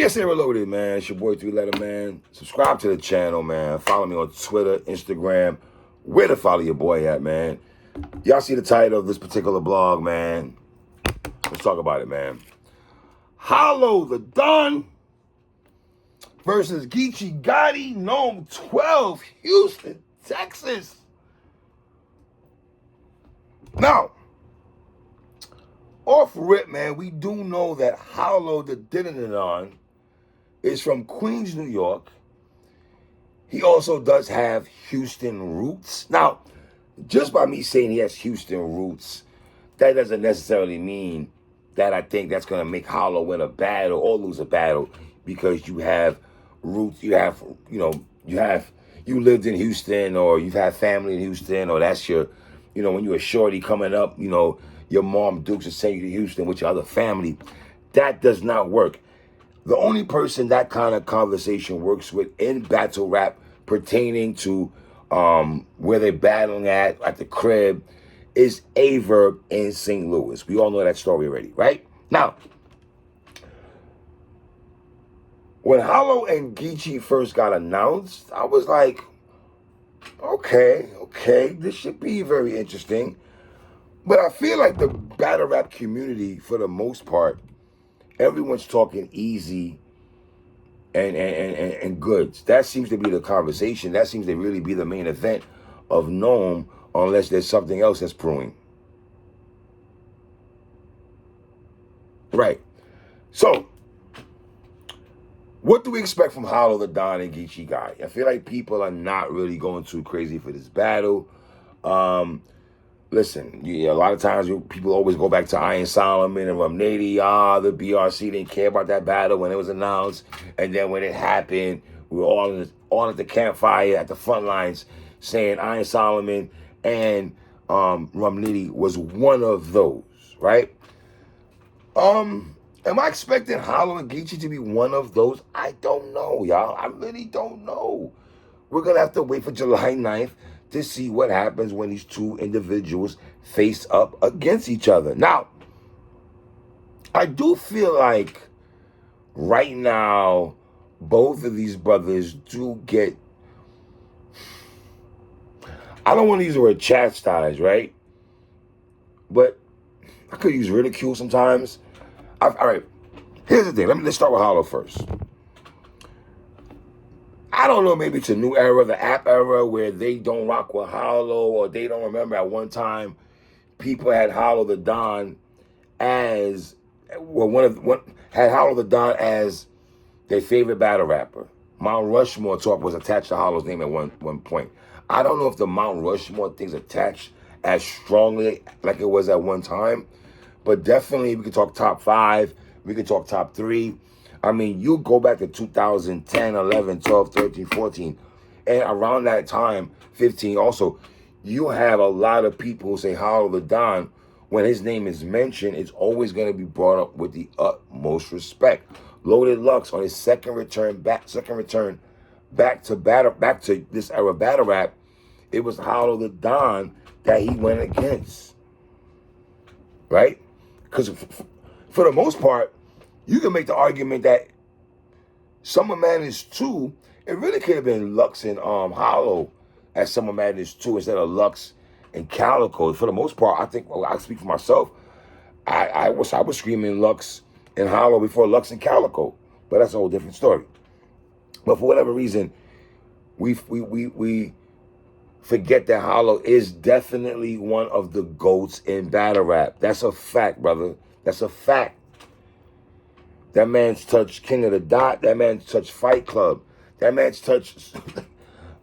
PSA Reloaded, man. It's your boy 3-Letter, man. Subscribe to the channel, man. Follow me on Twitter, Instagram. Where to follow your boy at, man? Y'all see the title of this particular blog, man. Let's talk about it, man. Hollow the Don versus Geechi, Gotti, Nome 12, Houston, Texas. Now, off rip, man, we do know that Hollow the Don is from Queens, New York. He also does have Houston roots. Now, just by me saying he has Houston roots, that doesn't necessarily mean that I think that's going to make Hollow win a battle or lose a battle, because you have roots, you lived in Houston, or you've had family in Houston, or that's your, when you're a shorty coming up, your mom Dukes will send you to Houston with your other family. That does not work. The only person that kind of conversation works with in battle rap pertaining to where they're battling at the crib is Averb in St. Louis. We all know that story already, right? Now, when Hollow and Geechi first got announced, I was like, okay, this should be very interesting. But I feel like the battle rap community, for the most part, everyone's talking easy and goods. That seems to be the conversation. That seems to really be the main event of Nome, unless there's something else that's brewing. Right. So, what do we expect from Hollow the Don and Geechi Guy? I feel like people are not really going too crazy for this battle. Listen, a lot of times people always go back to Iron Solomon and Rum Nady. The BRC didn't care about that battle when it was announced. And then when it happened, we were all at the campfire at the front lines saying Iron Solomon and Rum Nady was one of those, right? Am I expecting Hollow and Geechi to be one of those? I don't know, y'all. I really don't know. We're going to have to wait for July 9th to see what happens when these two individuals face up against each other. Now, I do feel like right now, both of these brothers do get, I don't want to use the word chastised, right? But I could use ridicule sometimes. All right, here's the thing. Let's start with Hollow first. I don't know, maybe it's a new era, the App era, where they don't rock with Hollow, or they don't remember at one time people had Hollow the Don as, had Hollow the Don as their favorite battle rapper. Mount Rushmore talk was attached to Hollow's name at one point. I don't know if the Mount Rushmore thing's attached as strongly like it was at one time, but definitely we could talk top 5, we could talk top 3. I mean, you go back to 2010, 11, 12, 13, 14, and around that time, 15 also, you have a lot of people who say Hollow the Don. When his name is mentioned, it's always going to be brought up with the utmost respect. Loaded Lux on his second return back to this era battle rap, it was Hollow the Don that he went against, right? Because for the most part, you can make the argument that Summer Madness 2, it really could have been Lux and Hollow at Summer Madness 2 instead of Lux and Calico. For the most part, I think, well, I speak for myself, I was screaming Lux and Hollow before Lux and Calico, but that's a whole different story. But for whatever reason, we forget that Hollow is definitely one of the GOATs in battle rap. That's a fact, brother. That's a fact. That man's touched King of the Dot. That man's touched Fight Club. That man's touched,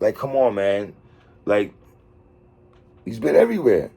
like, come on, man. Like, he's been everywhere.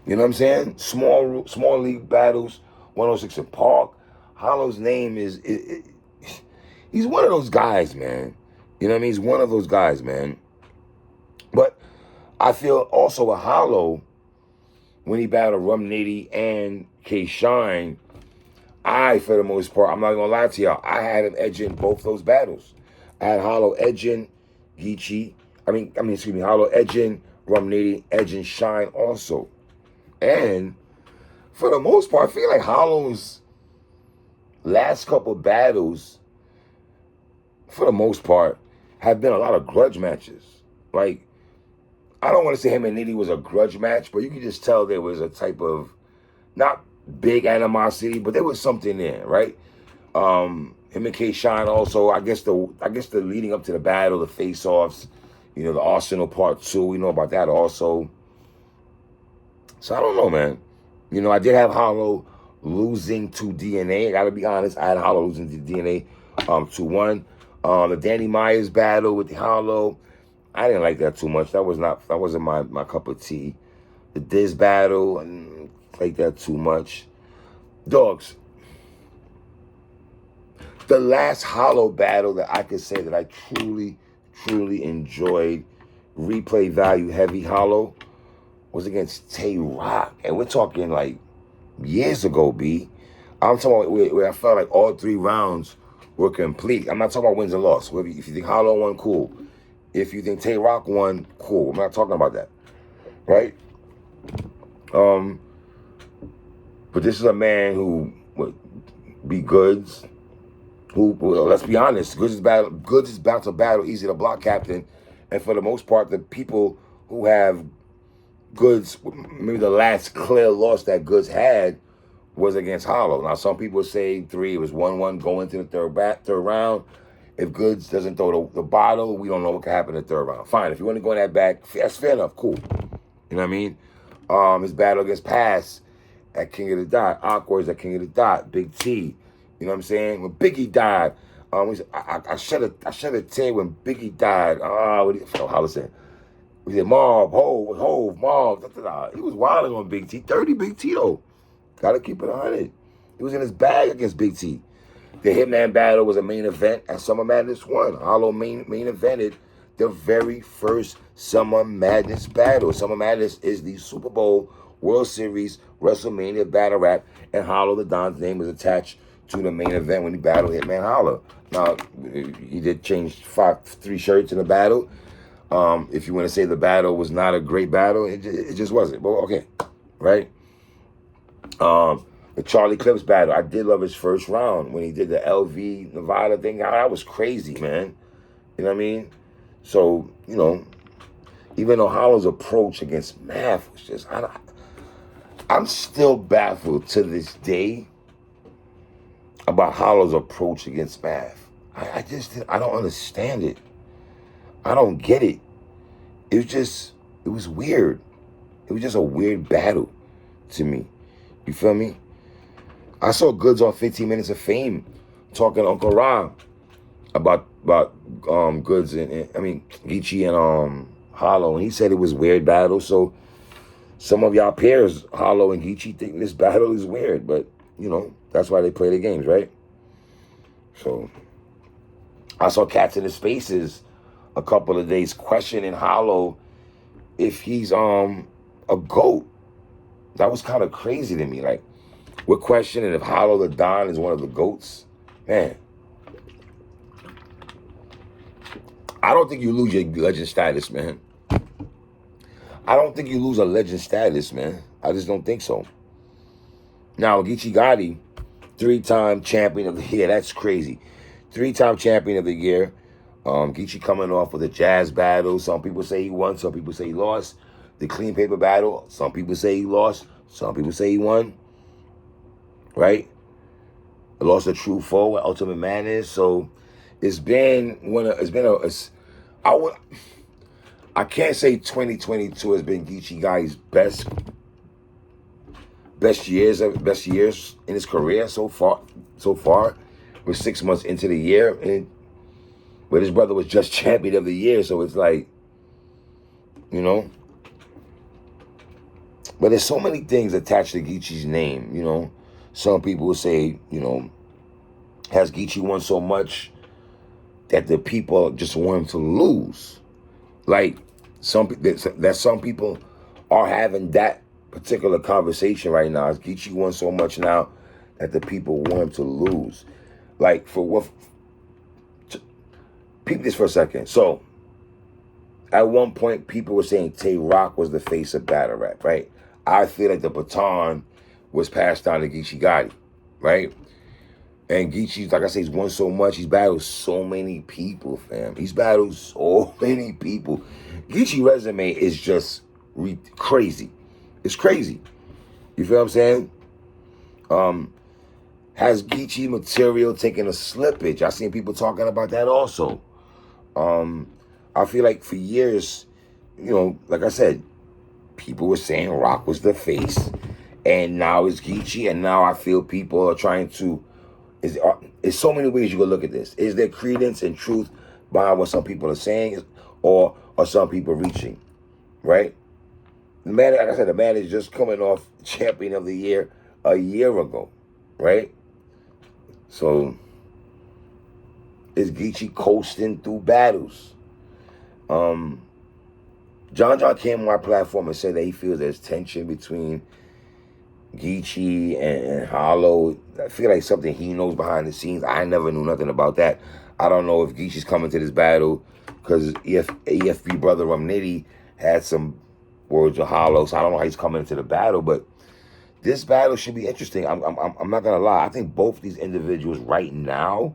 You know what I'm saying? Small league battles, 106 in Park. Hollow's name is, he's one of those guys, man. You know what I mean? He's one of those guys, man. But I feel also a Hollow, when he battled Rum Nady and K-Shine, for the most part, I'm not going to lie to y'all, I had him edging both those battles. I had Hollow edging Geechi. Hollow edging Rum Nady, edging Shine also. And for the most part, I feel like Hollow's last couple battles, for the most part, have been a lot of grudge matches. Like, I don't want to say him and Nitty was a grudge match, but you can just tell there was a type of, not big animosity, but there was something there, right? Him and K-Shine also, I guess the leading up to the battle, the face-offs, you know, the Arsenal Part 2, we know about that also. So I don't know, man. You know, I did have Hollow losing to DNA. I gotta be honest, I had Hollow losing to DNA 2-1. The Danny Myers battle with Hollow, I didn't like that too much. That wasn't my cup of tea. The Diz battle, I didn't like that too much. Dogs. The last Hollow battle that I could say that I truly enjoyed, replay value heavy Hollow, was against Tay Rock. And we're talking like years ago, B. I'm talking about where I felt like all 3 rounds were complete. I'm not talking about wins and losses. If you think Hollow won, cool. If you think Tay Rock won, cool. I'm not talking about that. Right? But this is a man who would be Goods. Well, let's be honest, Goods is about to battle Easy the Block Captain. And for the most part, the people who have Goods, maybe the last clear loss that Goods had was against Hollow. Now, some people say 3, it was 1-1 going to the third round. If Goods doesn't throw the bottle, we don't know what can happen in the 3rd round. Fine, if you want to go in that back, that's fair enough, cool. You know what I mean? His battle against Pass at King of the Dot, Awkward's at King of the Dot, Big T. You know what I'm saying? When Biggie died, I shed a tear when Biggie died. Hollow said? We said, Mob, Hove, Mob, da. He was wilding on Big T. 30 Big T, though. Gotta keep it 100. He was in his bag against Big T. The Hitman battle was a main event at Summer Madness 1. Hollow main evented the very first Summer Madness battle. Summer Madness is the Super Bowl, World Series, WrestleMania battle rap, and Hollow the Don's name was attached to the main event when he battled Hitman Hollow. Now, he did change 3 shirts in the battle. If you want to say the battle was not a great battle, it just wasn't. But okay, right? The Charlie Clips battle, I did love his first round when he did the LV Nevada thing. That was crazy, man. You know what I mean? So, you know, even though Hollow's approach against Math was just, I'm still baffled to this day about Hollow's approach against Math. I don't understand it. I don't get it. It was weird. It was just a weird battle to me. You feel me? I saw Goods on 15 Minutes of Fame talking to Uncle Rob about Goods and Geechi and Hollow, and he said it was weird battle. So some of y'all peers, Hollow and Geechi, think this battle is weird, but you know, that's why they play the games, right? So I saw Cats in the Spaces a couple of days questioning Hollow if he's a GOAT. That was kind of crazy to me. Like, we're questioning if Hollow the Don is one of the GOATs. Man, I don't think you lose your legend status, man. I don't think you lose a legend status, man. I just don't think so. Now, Geechi Gotti, 3-time champion of the year. That's crazy. 3-time champion of the year. Geechi coming off with a jazz battle. Some people say he won. Some people say he lost. The clean paper battle. Some people say he lost. Some people say he won. Right? He lost a true foe with Ultimate Madness. So it's been I can't say 2022 has been Geechi Gotti's best years in his career so far. We're 6 months into the year, but his brother was just champion of the year, so it's like, you know. But there's so many things attached to Geechi's name, you know. Some people will say, you know, has Geechi won so much that the people just want him to lose? Like, some people are having that particular conversation right now. Has Geechi won so much now that the people want him to lose? Like, for what? Peep this for a second. So, at one point, people were saying Tay Rock was the face of battle rap, right? I feel like the baton was passed down to Geechi Gotti, right? And Geechi, like I say, he's won so much. He's battled so many people, fam. He's battled so many people. Geechi resume is just crazy. It's crazy. You feel what I'm saying? Has Geechi material taken a slippage? I seen people talking about that also. I feel like for years, you know, like I said, people were saying Rock was the face, and now it's Geechi, and now I feel people are trying to. It's so many ways you can look at this. Is there credence and truth behind what some people are saying, or are some people reaching, right? The man, like I said, the man is just coming off champion of the year a year ago, right? So is Geechi coasting through battles? John came on my platform and said that he feels there's tension between Geechi and Hollow. I feel like something he knows behind the scenes. I never knew nothing about that. I don't know if Geechi's coming to this battle because EFB brother Nitty had some words with Hollow, so I don't know how he's coming into the battle, but this battle should be interesting. I'm not gonna lie. I think both these individuals right now,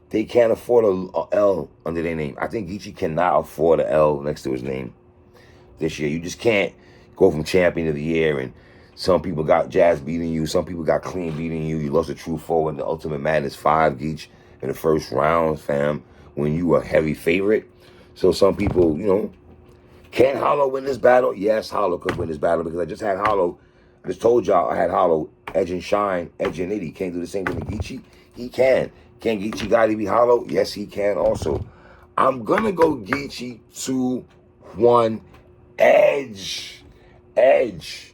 they can't afford a L under their name. I think Geechi cannot afford a L next to his name this year. You just can't go from champion of the year and some people got Jazz beating you, some people got Clean beating you. You lost a true foe in the Ultimate Madness 5, Geech, in the first round, fam, when you were a heavy favorite. So some people, you know, can Hollow win this battle? Yes, Hollow could win this battle because I just had Hollow. I just told y'all I had Hollow, Edge and Shine, Edge and Nitty. Can't do the same thing to Geechi? He can. Can Geechi Gotti be Hollow? Yes, he can also. I'm going to go Geechi 2-1 Edge. Edge.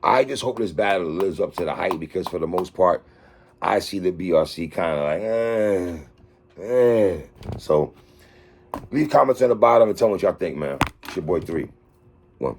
I just hope this battle lives up to the hype because for the most part, I see the BRC kind of like, So, leave comments on the bottom and tell me what y'all think, man. It's your boy 3. 1.